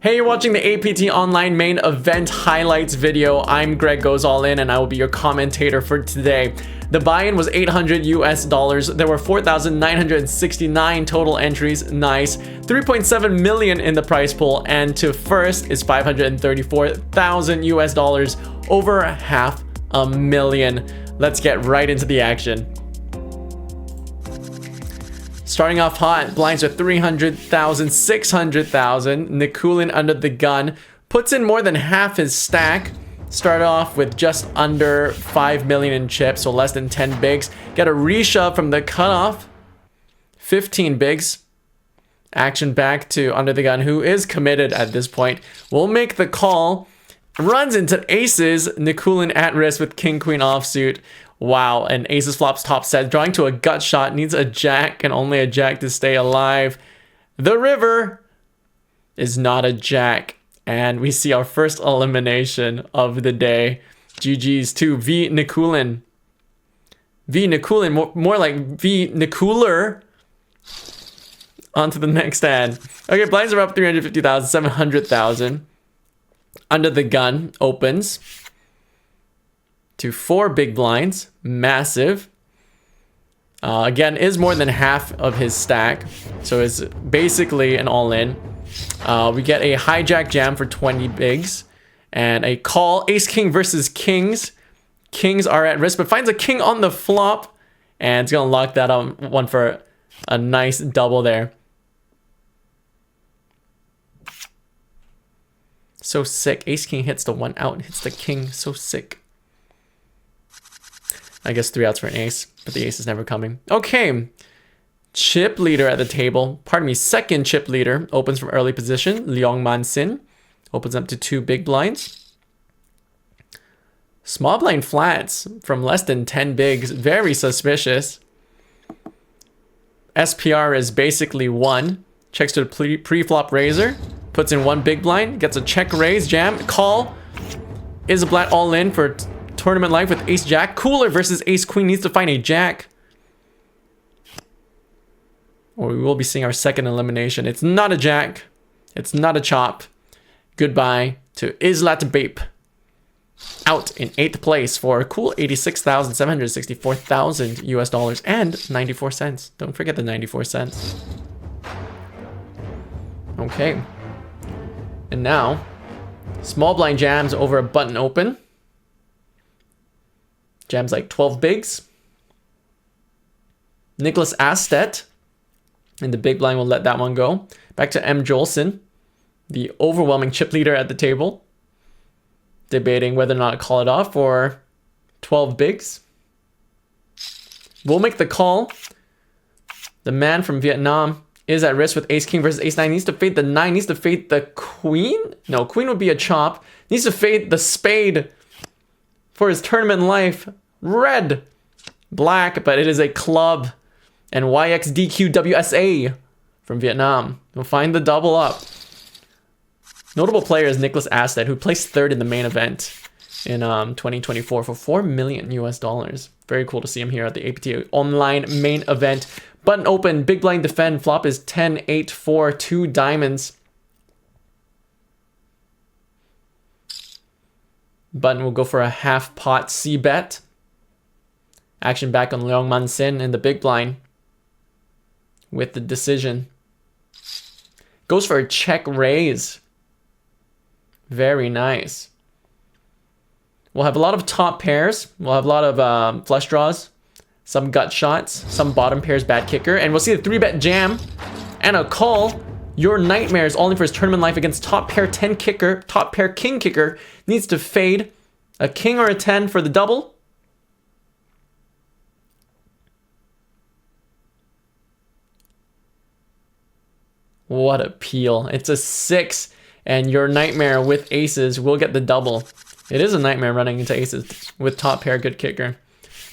Hey, you're watching the APT Online Main Event highlights video. I'm Greg Goes All In and I will be your commentator for today. The buy-in was $800 There were 4,969 total entries. Nice. 3.7 million in the prize pool, and to first is $534,000, over $500,000. Let's get right into the action. Starting off hot, blinds are 300,000, 600,000. �𝐿𝐴𝐿 under the gun puts in more than half his stack. Start off with just under 5 million in chips, so less than 10 bigs. Get a reshove from the cutoff. 15 bigs. Action back to under the gun, who is committed at this point. Will make the call. Runs into aces. 𝐿𝐴𝐿 at risk with king queen offsuit. Wow, and aces flops top set, drawing to a gut shot, needs a jack and only a jack to stay alive. The river is not a jack, and we see our first elimination of the day. GG's to 𝐷𝐿𝐴𝐿. 𝐷𝐿𝐴𝐿, more like 𝐷𝐿𝐴𝐿. On to the next hand. Okay, blinds are up 350,000, 700,000. Under the gun opens to 4 big blinds. Massive. Again, is more than half of his stack, so it's basically an all-in. We get a hijack jam for 20 bigs and a call. Ace king versus kings. Kings are at risk, but finds a king on the flop, and it's gonna lock that on one for a nice double there. So sick. Ace king hits the one out, hits the king. So sick. I guess 3 outs for an ace, but the ace is never coming. Okay, chip leader at the table. Pardon me, second chip leader opens from early position. Leong Man Sin opens up to 2 big blinds. Small blind flats from less than 10 bigs. Very suspicious. SPR is basically 1. Checks to the pre-flop raiser. Puts in 1 big blind. Gets a check raise, jam, call. Is a black all in for tournament life with ace jack. Cooler versus ace queen, needs to find a jack, or we will be seeing our second elimination. It's not a jack, it's not a chop. Goodbye to 𝐷𝐿𝐴𝐿. Out in 8th place for a cool $86,764,000 and 94 cents. Don't forget the 94 cents. Okay, and now small blind jams over a button open. Jams like 12 bigs. Nicholas Astedt in the big blind will let that one go. Back to M Joelsson, the overwhelming chip leader at the table, debating whether or not to call it off or 12 bigs. We'll make the call. The man from Vietnam is at risk with ace king versus ace 9. Needs to fade the 9, needs to fade the queen. No, queen would be a chop. Needs to fade the spade for his tournament life. Red, black, but it is a club. And YXDQWSA from Vietnam will find the double up. Notable player is Nicholas Astedt, who placed 3rd in the main event in 2024 for $4 million. Very cool to see him here at the APT Online Main Event. Button open, big blind defend. Flop is 10, 8, 4, 2 diamonds. Button will go for a half pot C bet. Action back on Leong Man Sin in the big blind with the decision. Goes for a check raise. Very nice. We'll have a lot of top pairs. We'll have a lot of flush draws, some gut shots, some bottom pairs bad kicker, and we'll see a 3-bet jam and a call. Your nightmares all in for his tournament life against top pair 10 kicker. Top pair king kicker needs to fade a king or a 10 for the double. What a peel. It's a 6, and your nightmare with aces will get the double. It is a nightmare running into aces with top pair good kicker.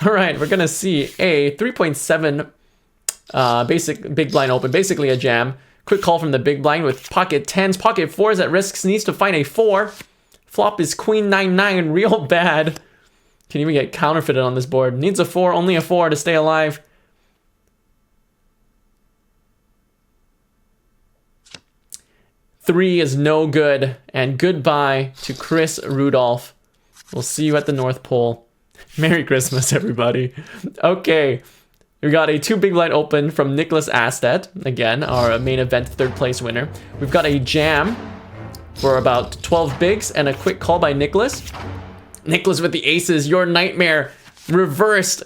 All right, we're gonna see a 3.7 basic big blind open, basically a jam. Quick call from the big blind with pocket 10s, pocket 4s at risk, needs to find a 4. Flop is queen 9-9, real bad. Can even get counterfeited on this board. Needs a 4, only a 4 to stay alive. 3 is no good. And goodbye to Chris Rudolph. We'll see you at the North Pole. Merry Christmas, everybody. Okay. We got a 2 big blind open from Nicholas Astet. Again, our main event 3rd place winner. We've got a jam for about 12 bigs and a quick call by Nicholas. Nicholas with the aces. Your nightmare reversed.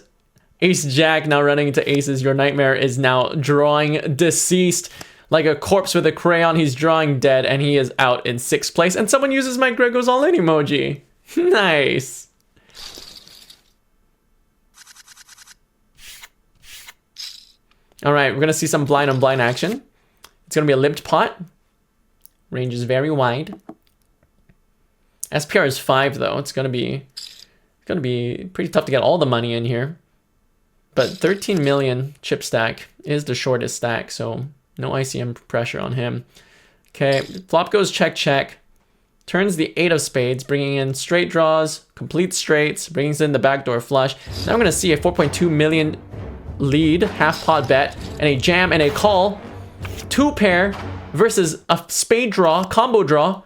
Ace Jack now running into aces. Your nightmare is now drawing deceased. Like a corpse with a crayon, he's drawing dead and he is out in 6th place. And someone uses my Greg goes all in emoji. Nice. All right, we're going to see some blind on blind action. It's going to be a limped pot. Range is very wide. SPR is 5 though. It's going to be pretty tough to get all the money in here. But 13 million chip stack is the shortest stack, so no ICM pressure on him. Okay, flop goes check, check. Turns the 8 of spades, bringing in straight draws, complete straights, brings in the backdoor flush. Now I'm going to see a 4.2 million lead, half pot bet, and a jam and a call. 2 pair versus a spade draw, combo draw.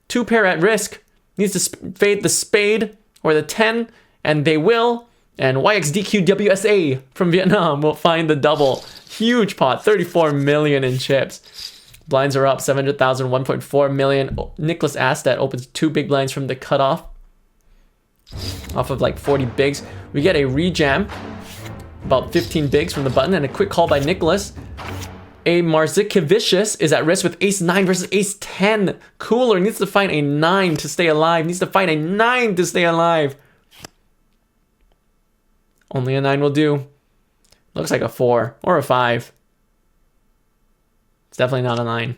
2 pair at risk. Needs to fade the spade or the 10, and they will. And 𝐷𝐿𝐿𝐿 from Vietnam will find the double. Huge pot, 34 million in chips. Blinds are up, 700,000, 1.4 million. Nicholas Astet opens 2 big blinds from the cutoff. Off of like 40 bigs. We get a rejam. About 15 bigs from the button and a quick call by Nicholas. A 𝐅𝐸𝐿𝐿𝐿 is at risk with ace 9 versus ace 10. Cooler needs to find a 9 to stay alive. Needs to find a 9 to stay alive. Only a 9 will do. Looks like a 4 or a 5. It's definitely not a 9.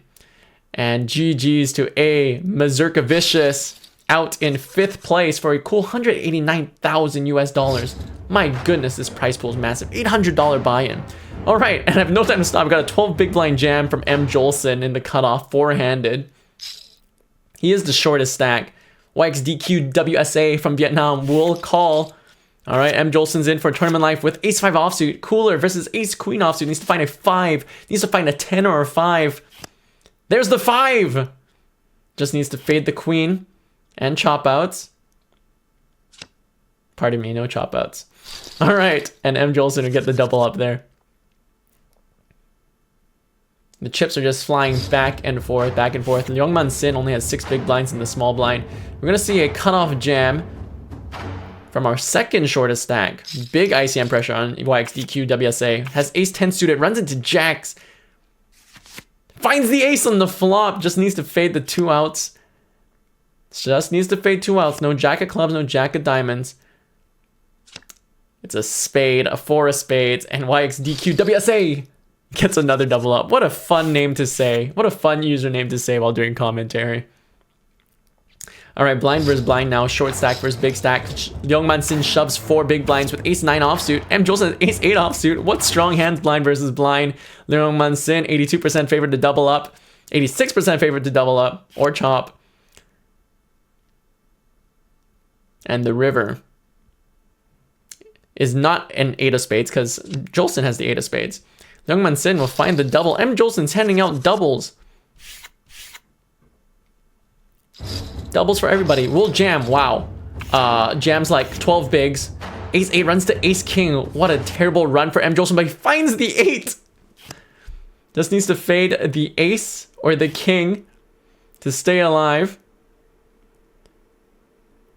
And GG's to 𝐅𝐸𝐿𝐿𝐿 out in 5th place for a cool 189,000 US dollars. My goodness, this prize pool is massive. $800 buy-in. All right, and I have no time to stop. I've got a 12 big blind jam from M Joelsson in the cutoff, 4-handed. He is the shortest stack. 𝐷𝐿𝐿𝐿 from Vietnam will call. All right, M Joelsson's in for tournament life with ace 5 offsuit. Cooler versus ace queen offsuit. Needs to find a 5. Needs to find a 10 or a 5. There's the 5. Just needs to fade the queen and chop outs. Pardon me, no chop outs. All right, and M Joelsson will get the double up there. The chips are just flying back and forth, back and forth. Leong Man Sin only has 6 big blinds in the small blind. We're gonna see a cutoff jam from our second shortest stack. Big ICM pressure on 𝐷𝐿𝐿𝐿. Has ace 10 suited, runs into jacks. Finds the ace on the flop, just needs to fade the 2 outs. Just needs to fade 2 outs. No jack of clubs, no jack of diamonds. It's a spade, a 4 of spades, and 𝐷𝐿𝐿𝐿 gets another double up. What a fun name to say. What a fun username to say while doing commentary. All right, blind versus blind now. Short stack versus big stack. Leong Man Sin shoves 4 big blinds with ace 9 offsuit. M Joelsson ace 8 offsuit. What strong hands blind versus blind. Leong Man Sin 82% favored to double up. 86% favored to double up or chop. And the river is not an 8 of spades because Joelsson has the 8 of spades. Leong Man Sin will find the double. M Joelsson's handing out doubles. Doubles for everybody. We'll jam. Wow. Jams like 12 bigs. Ace 8 runs to ace king. What a terrible run for M Joelsson, but he finds the 8. Just needs to fade the ace or the king to stay alive.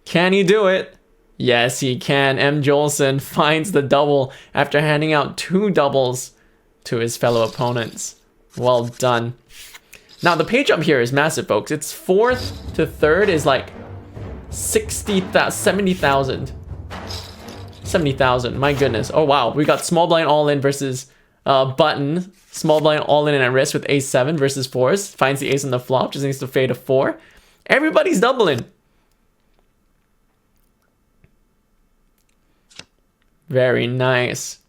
Can he do it? Yes, he can. M Joelsson finds the double after handing out 2 doubles to his fellow opponents. Well done. Now, the page up here is massive, folks. It's 4th to 3rd is like 70,000. 70,000. My goodness. Oh, wow. We got small blind all in versus button. Small blind all in and at risk with ace 7 versus 4s. Finds the ace on the flop. Just needs to fade a 4. Everybody's doubling. Very nice.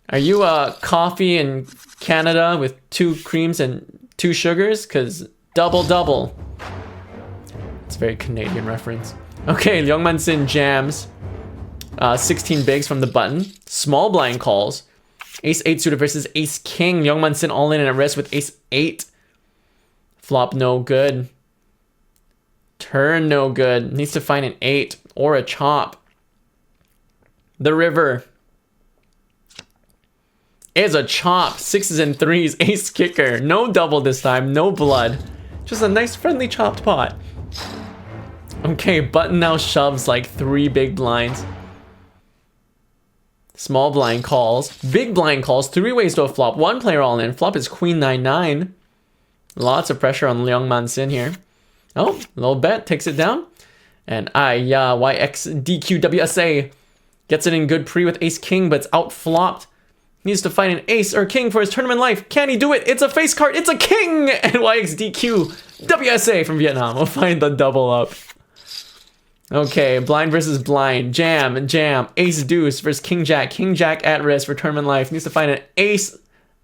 Are you coffee in Canada with 2 creams and 2 sugars? Because double. It's a very Canadian reference. Okay, Leong Man Sin jams. 16 bigs from the button. Small blind calls. Ace 8 suited versus ace king. Leong Man Sin all in and at risk with ace 8. Flop no good. Turn no good. Needs to find an 8 or a chop. The river is a chop. 6s and 3s. Ace kicker. No double this time. No blood. Just a nice friendly chopped pot. Okay, button now shoves like 3 big blinds. Small blind calls. Big blind calls. 3 ways to a flop. 1 player all in. Flop is queen 9-9. Lots of pressure on Leong Man Sin here. Oh, little bet. Takes it down. And 𝐼𝐸𝐥𝐿 gets it in good pre with ace king, but it's out flopped. Needs to find an ace or king for his tournament life. Can he do it? It's a face card. It's a king! And 𝐸𝐸𝐥𝐷QWSA from Vietnam will find the double up. Okay, blind versus blind. Jam, jam. Ace deuce versus king jack. King jack at risk for tournament life. Needs to find an ace.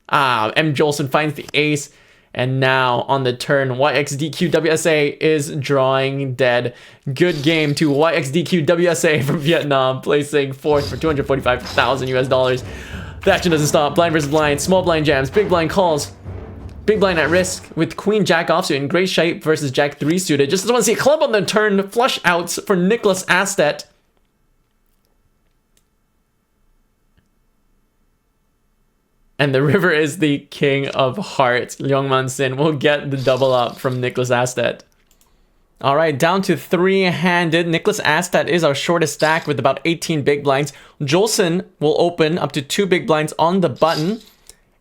M Joelsson finds the ace. And now on the turn, 𝐸𝐸𝐥𝐷QWSA is drawing dead. Good game to 𝐸𝐸𝐥𝐷QWSA from Vietnam, placing 4th for $245,000. The action doesn't stop. Blind versus blind. Small blind jams. Big blind calls. Big blind at risk with queen jack offsuit and great shape versus jack 3 suited. Just doesn't want to see a club on the turn. Flush outs for Nicholas 𝐅𝐸𝐿. And the river is the king of hearts. Leong Man Sin will get the double up from Nicholas 𝐅𝐸𝐿. All right, down to 3-handed. Nicholas 𝐅𝐸𝐿 is our shortest stack with about 18 big blinds. Joelsson will open up to 2 big blinds on the button.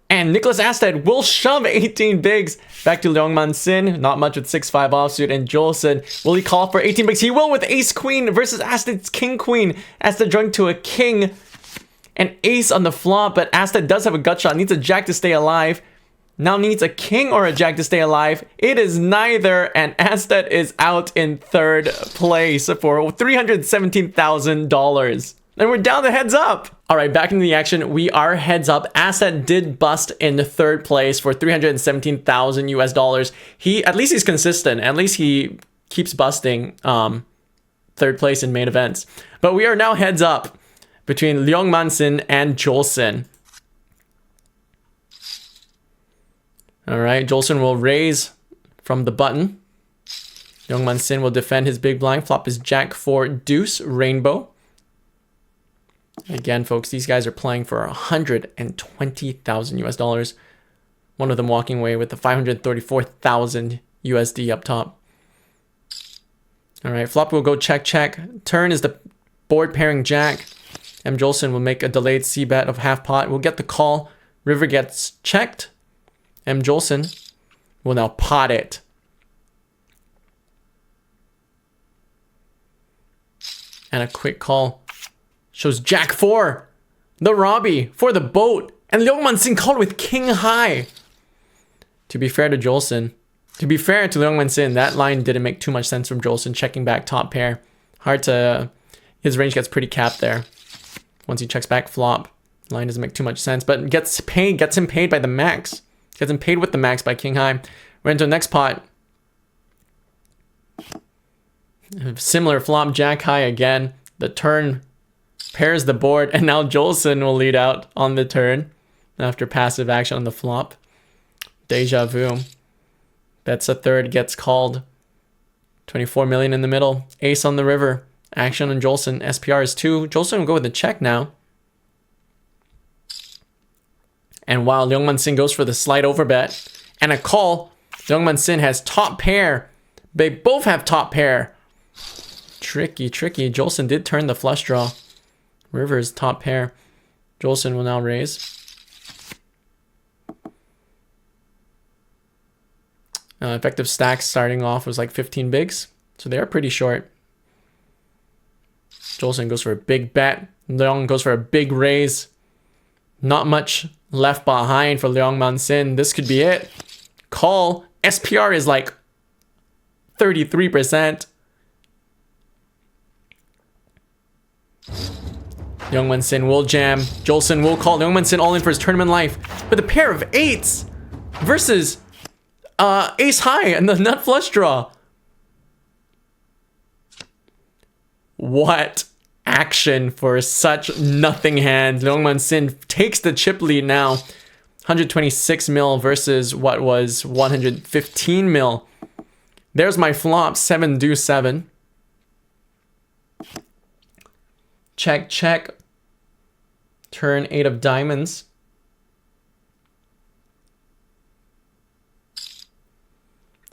And Nicholas 𝐅𝐸𝐿 will shove 18 bigs back to Leong Man Sin. Not much with 6-5 offsuit. And Joelsson, will he call for 18 bigs? He will with ace queen versus 𝐅𝐸𝐿's king queen. 𝐅𝐸𝐿 drunk to a king. An ace on the flop, but 𝐅𝐸𝐿 does have a gut shot. Needs a jack to stay alive. Now needs a king or a jack to stay alive. It is neither, and 𝐅𝐸𝐿 is out in 3rd place for $317,000. And we're down to heads up. All right, back into the action. We are heads up. 𝐅𝐸𝐿 did bust in 3rd place for $317,000. At least he's consistent. At least he keeps busting 3rd place in main events. But we are now heads up between Leong Man Sin and Joelsson. All right, Joelsson will raise from the button. Leong Man Sin will defend his big blind. Flop is jack 4 deuce rainbow. Again, folks, these guys are playing for $120,000. One of them walking away with the 534,000 USD up top. All right, flop will go check, check. Turn is the board pairing jack. M Joelsson will make a delayed c-bet of half pot. We'll get the call. River gets checked. M Joelsson will now pot it. And a quick call. Shows jack 4. The Robbie for the boat. And Leong Man Sin called with king high. To be fair to Joelsson. To be fair to Leong Man Sin, that line didn't make too much sense from Joelsson. Checking back top pair. Hard to... His range gets pretty capped there. Once he checks back flop. Line doesn't make too much sense. But gets him paid by the max. Gets him paid with the max by king high. We're into the next pot. Similar flop, jack high again. The turn pairs the board, and now Joelsson will lead out on the turn after passive action on the flop. Deja vu. Bets a third, gets called. 24 million in the middle. Ace on the river. Action on Joelsson. SPR is 2. Joelsson will go with a check now. And while Leong Man Sin goes for the slide over bet and a call, Leong Man Sin has top pair. They both have top pair. Tricky, tricky. Joelsson did turn the flush draw. River's top pair. Joelsson will now raise. Effective stacks starting off was like 15 bigs. So they are pretty short. Joelsson goes for a big bet. Leong goes for a big raise. Not much left behind for Leong Man Sin. This could be it. Call. SPR is like 33%. Leong Man Sin will jam. Joelsson will call. Leong Man Sin all in for his tournament life with a pair of 8s versus ace high and the nut flush draw. What action for such nothing hands. Leong Man Sin takes the chip lead now. 126 mil versus what was 115 mil. There's my flop, 7 deuce 7. Check, check. Turn 8 of diamonds.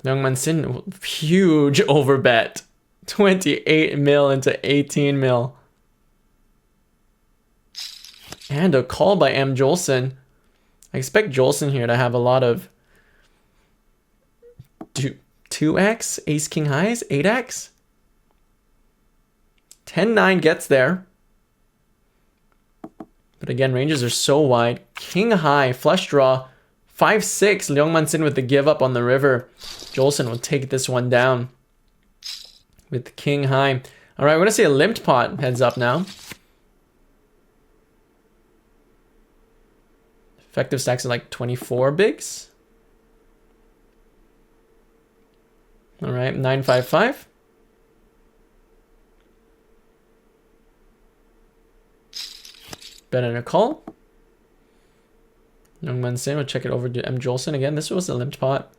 Leong Man Sin, huge overbet. 28 mil into 18 mil. And a call by M Joelsson. I expect Joelsson here to have a lot of 2x, ace king highs, 8x. 10-9 gets there. But again, ranges are so wide. King high, flush draw, 5-6. Leong Man Sin with the give up on the river. Joelsson will take this one down with king high. All right, we're going to see a limped pot heads up now. Effective stacks are like 24 bigs. All right, 9-5-5. Bet and a call. Leong Man Sin will check it over to M Joelsson again. This was a limped pot.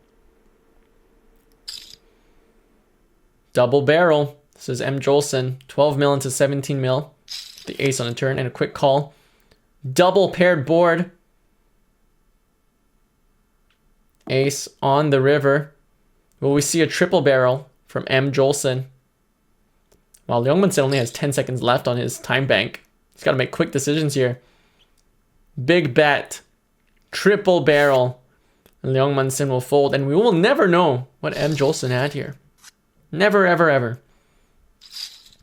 Double barrel. This is M Joelsson. 12 mil into 17 mil. The ace on the turn and a quick call. Double paired board. Ace on the river. Will we see a triple barrel from M Joelsson? While Leong Man Sin only has 10 seconds left on his time bank. He's got to make quick decisions here. Big bet. Triple barrel. And Leong Man Sin will fold. And we will never know what M Joelsson had here. Never, ever, ever.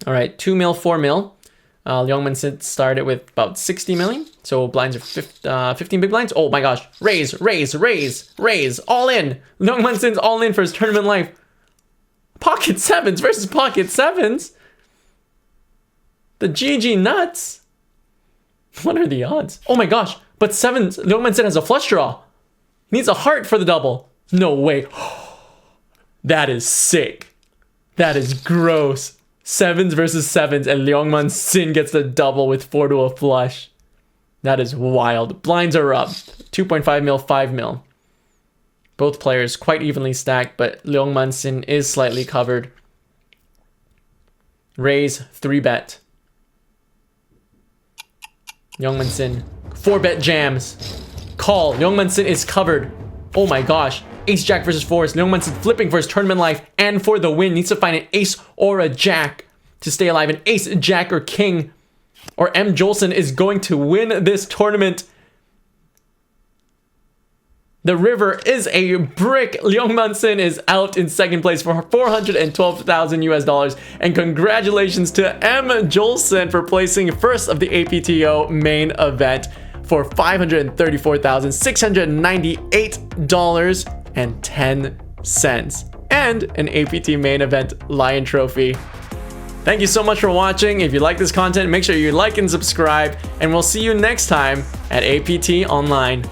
All right, 2 mil, 4 mil. Leong Man Sin started with about 60 million. So blinds are 15 big blinds. Oh my gosh. Raise, raise, raise, raise. All in. Leong Man Sin's all in for his tournament life. Pocket sevens versus pocket sevens. The GG nuts. What are the odds? Oh my gosh. But sevens. Leong Man Sin has a flush draw. He needs a heart for the double. No way. That is sick. That is gross. Sevens versus sevens, and Leong Man Sin gets the double with 4 to a flush. That is wild. Blinds are up. 2.5 mil, 5 mil. Both players quite evenly stacked, but Leong Man Sin is slightly covered. Raise, 3-bet. Leong Man Sin, 4-bet jams. Call. Leong Man Sin is covered. Oh my gosh. Ace Jack versus fours. Leong Man Sin flipping for his tournament life and for the win. Needs to find an ace or a jack to stay alive. An ace, jack, or king. Or M Joelsson is going to win this tournament. The river is a brick. Leong Man Sin is out in second place for $412,000 US. And congratulations to M Joelsson for placing first of the APTO main event for $534,698.10 and an APT main event Lion Trophy. Thank you so much for watching. If you like this content, make sure you like and subscribe, and we'll see you next time at APT Online.